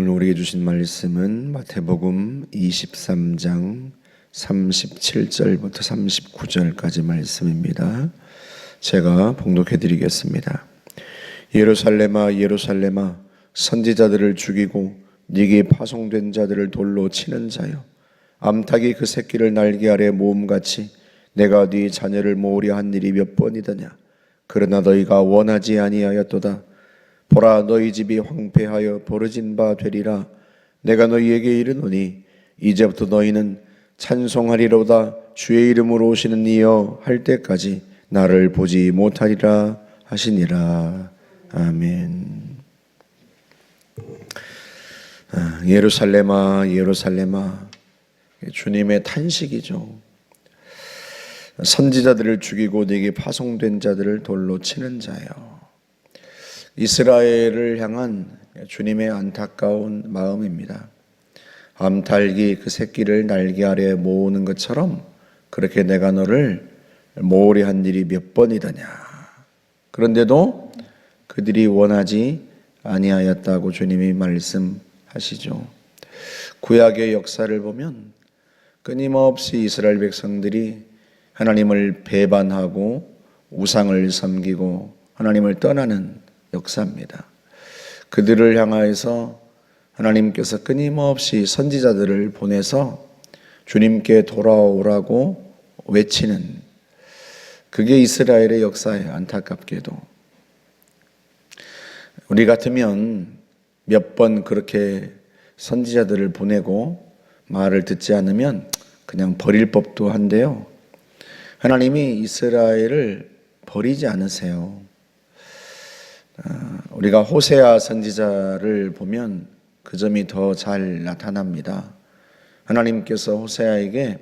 오늘 우리에게 주신 말씀은 마태복음 23장 37절부터 39절까지 말씀입니다. 제가 봉독해 드리겠습니다. 예루살렘아 예루살렘아 선지자들을 죽이고 네게 파송된 자들을 돌로 치는 자여, 암탉이 그 새끼를 날개 아래 모음같이 내가 네 자녀를 모으려 한 일이 몇 번이더냐. 그러나 너희가 원하지 아니하였도다. 보라, 너희 집이 황폐하여 버려진 바 되리라. 내가 너희에게 이르노니 이제부터 너희는 찬송하리로다. 주의 이름으로 오시는 이여 할 때까지 나를 보지 못하리라 하시니라. 아멘. 예루살렘아 예루살렘아, 주님의 탄식이죠. 선지자들을 죽이고 네게 파송된 자들을 돌로 치는 자여. 이스라엘을 향한 주님의 안타까운 마음입니다. 암탉이 그 새끼를 날개 아래 모으는 것처럼 그렇게 내가 너를 모으려 한 일이 몇 번이더냐. 그런데도 그들이 원하지 아니하였다고 주님이 말씀하시죠. 구약의 역사를 보면 끊임없이 이스라엘 백성들이 하나님을 배반하고 우상을 섬기고 하나님을 떠나는 역사입니다. 그들을 향하여서 하나님께서 끊임없이 선지자들을 보내서 주님께 돌아오라고 외치는, 그게 이스라엘의 역사예요. 안타깝게도 우리 같으면 몇 번 그렇게 선지자들을 보내고 말을 듣지 않으면 그냥 버릴 법도 한데요, 하나님이 이스라엘을 버리지 않으세요. 우리가 호세아 선지자를 보면 그 점이 더 잘 나타납니다. 하나님께서 호세아에게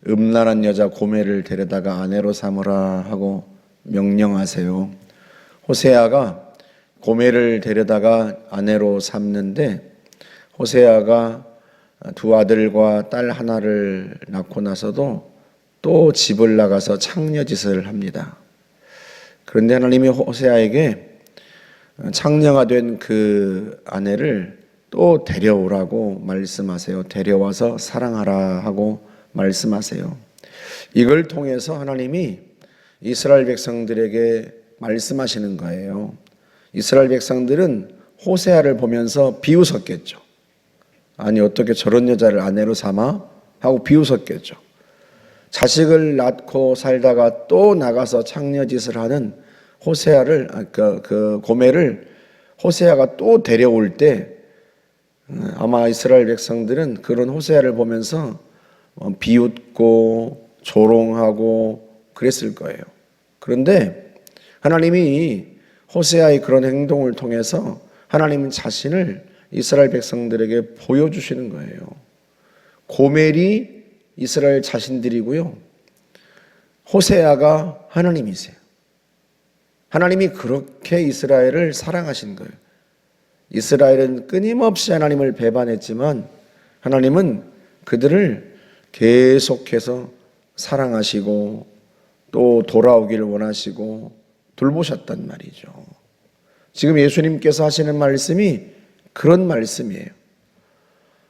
음란한 여자 고멜을 데려다가 아내로 삼으라 하고 명령하세요. 호세아가 고멜을 데려다가 아내로 삼는데, 호세아가 두 아들과 딸 하나를 낳고 나서도 또 집을 나가서 창녀짓을 합니다. 그런데 하나님이 호세아에게 창녀가 된 그 아내를 또 데려오라고 말씀하세요. 데려와서 사랑하라 하고 말씀하세요. 이걸 통해서 하나님이 이스라엘 백성들에게 말씀하시는 거예요. 이스라엘 백성들은 호세아를 보면서 비웃었겠죠. 아니, 어떻게 저런 여자를 아내로 삼아? 하고 비웃었겠죠. 자식을 낳고 살다가 또 나가서 창녀짓을 하는 호세아를, 그 고멜을 호세아가 또 데려올 때 아마 이스라엘 백성들은 그런 호세아를 보면서 비웃고 조롱하고 그랬을 거예요. 그런데 하나님이 호세아의 그런 행동을 통해서 하나님 자신을 이스라엘 백성들에게 보여주시는 거예요. 고멜이 이스라엘 자신들이고요, 호세아가 하나님이세요. 하나님이 그렇게 이스라엘을 사랑하신 거예요. 이스라엘은 끊임없이 하나님을 배반했지만 하나님은 그들을 계속해서 사랑하시고 또 돌아오기를 원하시고 돌보셨단 말이죠. 지금 예수님께서 하시는 말씀이 그런 말씀이에요.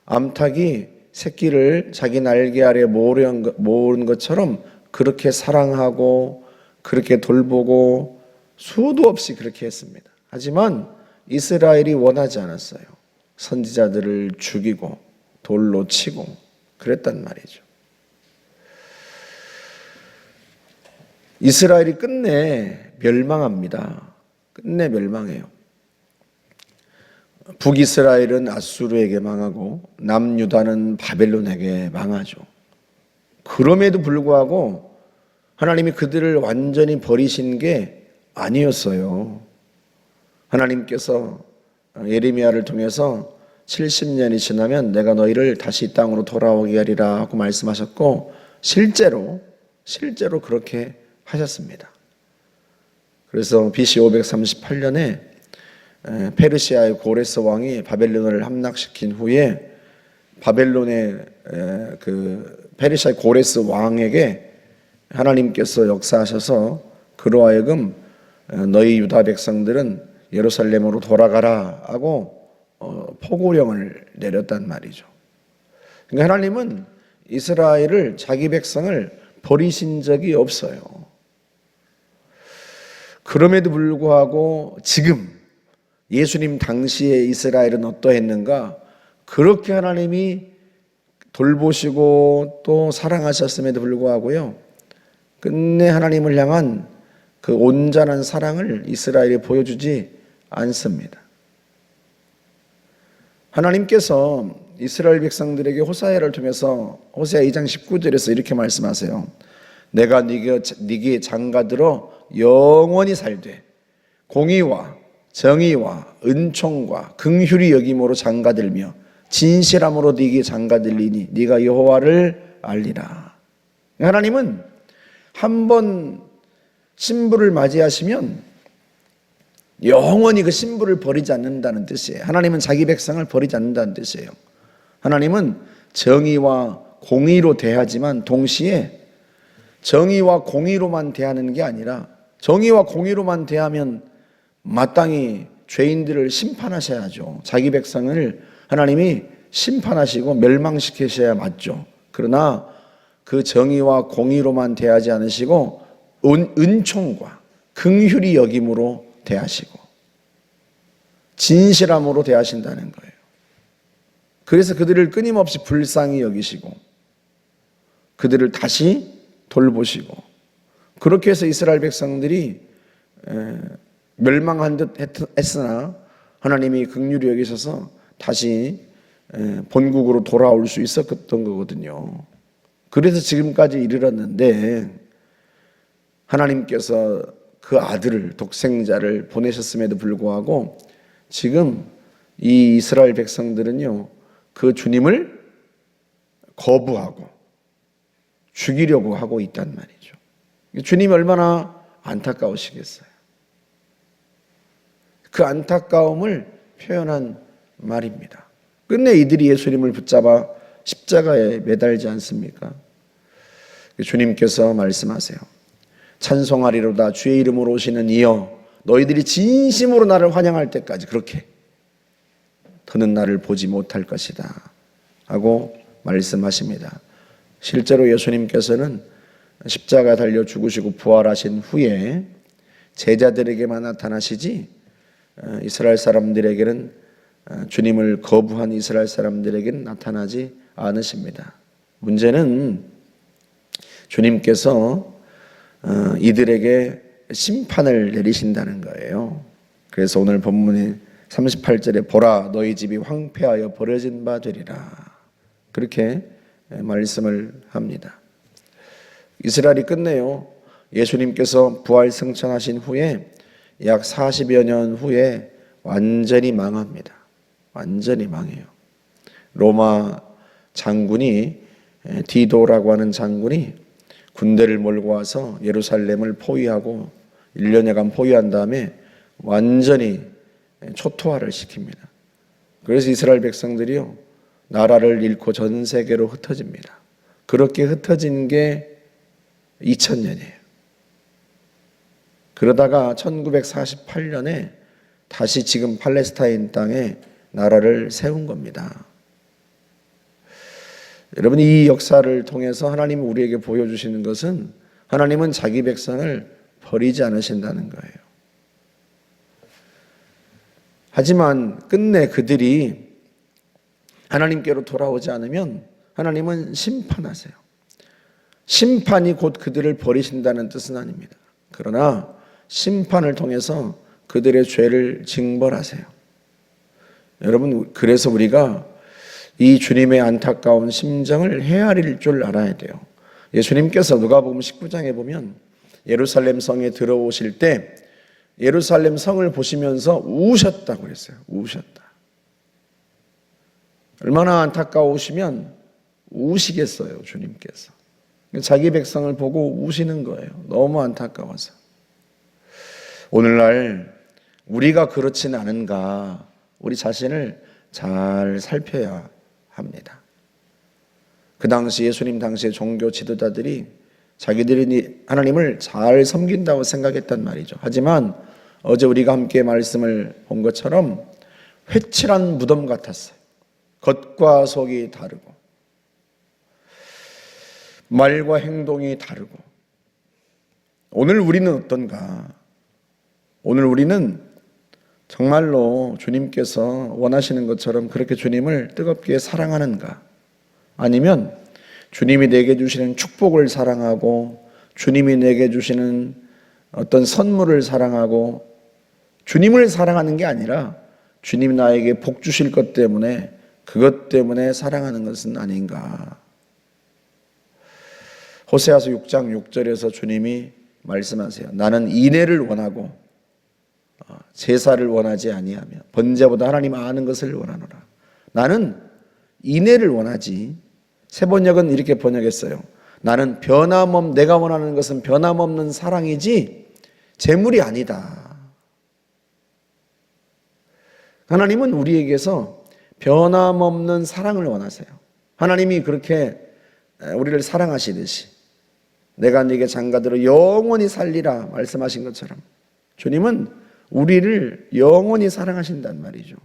암탉이 새끼를 자기 날개 아래 모으는 것처럼 그렇게 사랑하고 그렇게 돌보고 수도 없이 그렇게 했습니다. 하지만 이스라엘이 원하지 않았어요. 선지자들을 죽이고 돌로 치고 그랬단 말이죠. 이스라엘이 끝내 멸망합니다. 끝내 멸망해요. 북이스라엘은 아수르에게 망하고 남유다는 바벨론에게 망하죠. 그럼에도 불구하고 하나님이 그들을 완전히 버리신 게 아니었어요. 하나님께서 예레미야를 통해서 70년이 지나면 내가 너희를 다시 이 땅으로 돌아오게 하리라 하고 말씀하셨고, 실제로 그렇게 하셨습니다. 그래서 BC 538년에 페르시아의 고레스 왕이 바벨론을 함락시킨 후에 바벨론의 그 페르시아의 고레스 왕에게 하나님께서 역사하셔서 그로 하여금 너희 유다 백성들은 예루살렘으로 돌아가라 하고 포고령을 내렸단 말이죠. 그러니까 하나님은 이스라엘을, 자기 백성을 버리신 적이 없어요. 그럼에도 불구하고 지금 예수님 당시에 이스라엘은 어떠했는가? 그렇게 하나님이 돌보시고 또 사랑하셨음에도 불구하고요, 끝내 하나님을 향한 그 온전한 사랑을 이스라엘이 보여주지 않습니다. 하나님께서 이스라엘 백성들에게 호사야를 통해서 호세아 2장 19절에서 이렇게 말씀하세요. 내가 네게 장가들어 영원히 살되 공의와 정의와 은총과 긍휼히 여김으로 장가들며 진실함으로 네게 장가들리니 네가 여호와를 알리라. 하나님은 한번 신부를 맞이하시면 영원히 그 신부를 버리지 않는다는 뜻이에요. 하나님은 자기 백성을 버리지 않는다는 뜻이에요. 하나님은 정의와 공의로 대하지만 동시에 정의와 공의로만 대하는 게 아니라, 정의와 공의로만 대하면 마땅히 죄인들을 심판하셔야죠. 자기 백성을 하나님이 심판하시고 멸망시키셔야 맞죠. 그러나 그 정의와 공의로만 대하지 않으시고 은총과 긍휼히 여김으로 대하시고 진실함으로 대하신다는 거예요. 그래서 그들을 끊임없이 불쌍히 여기시고 그들을 다시 돌보시고, 그렇게 해서 이스라엘 백성들이 멸망한 듯 했으나 하나님이 긍휼히 여기셔서 다시 본국으로 돌아올 수 있었던 거거든요. 그래서 지금까지 이르렀는데 하나님께서 그 아들을, 독생자를 보내셨음에도 불구하고 지금 이 이스라엘 백성들은요, 그 주님을 거부하고 죽이려고 하고 있단 말이죠. 주님이 얼마나 안타까우시겠어요. 그 안타까움을 표현한 말입니다. 끝내 이들이 예수님을 붙잡아 십자가에 매달지 않습니까? 주님께서 말씀하세요. 찬송하리로다 주의 이름으로 오시는 이여, 너희들이 진심으로 나를 환영할 때까지 그렇게 더는 나를 보지 못할 것이다 하고 말씀하십니다. 실제로 예수님께서는 십자가 달려 죽으시고 부활하신 후에 제자들에게만 나타나시지 이스라엘 사람들에게는, 주님을 거부한 이스라엘 사람들에게는 나타나지 않으십니다. 문제는 주님께서 이들에게 심판을 내리신다는 거예요. 그래서 오늘 본문의 38절에 보라 너희 집이 황폐하여 버려진 바 되리라, 그렇게 말씀을 합니다. 이스라엘이 끝내요, 예수님께서 부활 승천하신 후에 약 40여 년 후에 완전히 망합니다. 완전히 망해요. 로마 장군이, 디도라고 하는 장군이 군대를 몰고 와서 예루살렘을 포위하고 1년여간 포위한 다음에 완전히 초토화를 시킵니다. 그래서 이스라엘 백성들이요, 나라를 잃고 전 세계로 흩어집니다. 그렇게 흩어진 게 2000년이에요. 그러다가 1948년에 다시 지금 팔레스타인 땅에 나라를 세운 겁니다. 여러분, 이 역사를 통해서 하나님이 우리에게 보여주시는 것은 하나님은 자기 백성을 버리지 않으신다는 거예요. 하지만 끝내 그들이 하나님께로 돌아오지 않으면 하나님은 심판하세요. 심판이 곧 그들을 버리신다는 뜻은 아닙니다. 그러나 심판을 통해서 그들의 죄를 징벌하세요. 여러분, 그래서 우리가 이 주님의 안타까운 심정을 헤아릴 줄 알아야 돼요. 예수님께서 누가복음 19장에 보면 예루살렘 성에 들어오실 때 예루살렘 성을 보시면서 우셨다고 그랬어요. 우셨다. 얼마나 안타까우시면 우시겠어요, 주님께서. 자기 백성을 보고 우시는 거예요. 너무 안타까워서. 오늘날 우리가 그렇지는 않은가, 우리 자신을 잘 살펴야 합니다. 그 당시 예수님 당시의 종교 지도자들이 자기들이 하나님을 잘 섬긴다고 생각했단 말이죠. 하지만 어제 우리가 함께 말씀을 본 것처럼 회칠한 무덤 같았어요. 겉과 속이 다르고 말과 행동이 다르고. 오늘 우리는 어떤가? 오늘 우리는 정말로 주님께서 원하시는 것처럼 그렇게 주님을 뜨겁게 사랑하는가? 아니면 주님이 내게 주시는 축복을 사랑하고 주님이 내게 주시는 어떤 선물을 사랑하고 주님을 사랑하는 게 아니라 주님이 나에게 복 주실 것 때문에 그것 때문에 사랑하는 것은 아닌가? 호세아서 6장 6절에서 주님이 말씀하세요. 나는 인애를 원하고 제사를 원하지 아니하며 번제보다 하나님 아는 것을 원하노라. 나는 인애를 원하지. 새 번역은 이렇게 번역했어요. 나는 내가 원하는 것은 변함없는 사랑이지 재물이 아니다. 하나님은 우리에게서 변함없는 사랑을 원하세요. 하나님이 그렇게 우리를 사랑하시듯이 내가 네게 장가들어 영원히 살리라 말씀하신 것처럼 주님은 우리를 영원히 사랑하신단 말이죠.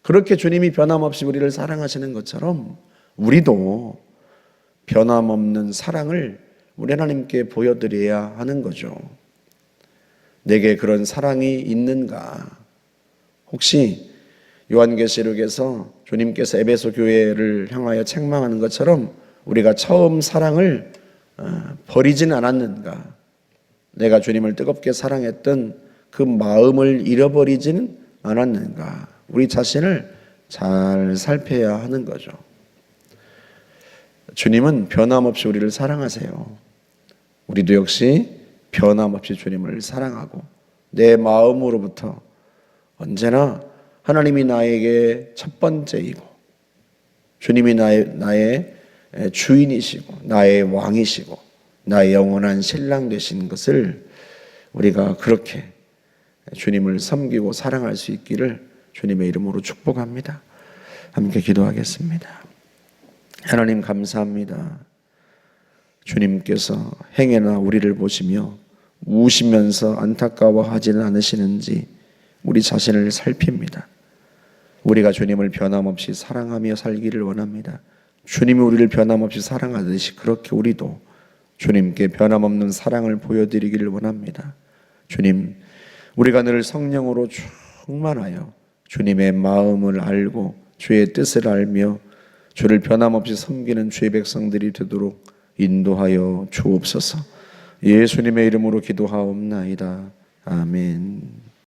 그렇게 주님이 변함없이 우리를 사랑하시는 것처럼 우리도 변함없는 사랑을 우리 하나님께 보여드려야 하는 거죠. 내게 그런 사랑이 있는가? 혹시 요한계시록에서 주님께서 에베소 교회를 향하여 책망하는 것처럼 우리가 처음 사랑을 버리지는 않았는가? 내가 주님을 뜨겁게 사랑했던 그 마음을 잃어버리지는 않았는가? 우리 자신을 잘 살펴야 하는 거죠. 주님은 변함없이 우리를 사랑하세요. 우리도 역시 변함없이 주님을 사랑하고 내 마음으로부터 언제나 하나님이 나에게 첫 번째이고 주님이 나의 주인이시고 나의 왕이시고 나의 영원한 신랑 되신 것을 우리가 그렇게 주님을 섬기고 사랑할 수 있기를 주님의 이름으로 축복합니다. 함께 기도하겠습니다. 하나님 감사합니다. 주님께서 행여나 우리를 보시며 우시면서 안타까워하지는 않으시는지 우리 자신을 살핍니다. 우리가 주님을 변함없이 사랑하며 살기를 원합니다. 주님이 우리를 변함없이 사랑하듯이 그렇게 우리도 주님께 변함없는 사랑을 보여드리기를 원합니다. 주님, 우리가 늘 성령으로 충만하여 주님의 마음을 알고 주의 뜻을 알며 주를 변함없이 섬기는 주의 백성들이 되도록 인도하여 주옵소서. 예수님의 이름으로 기도하옵나이다. 아멘.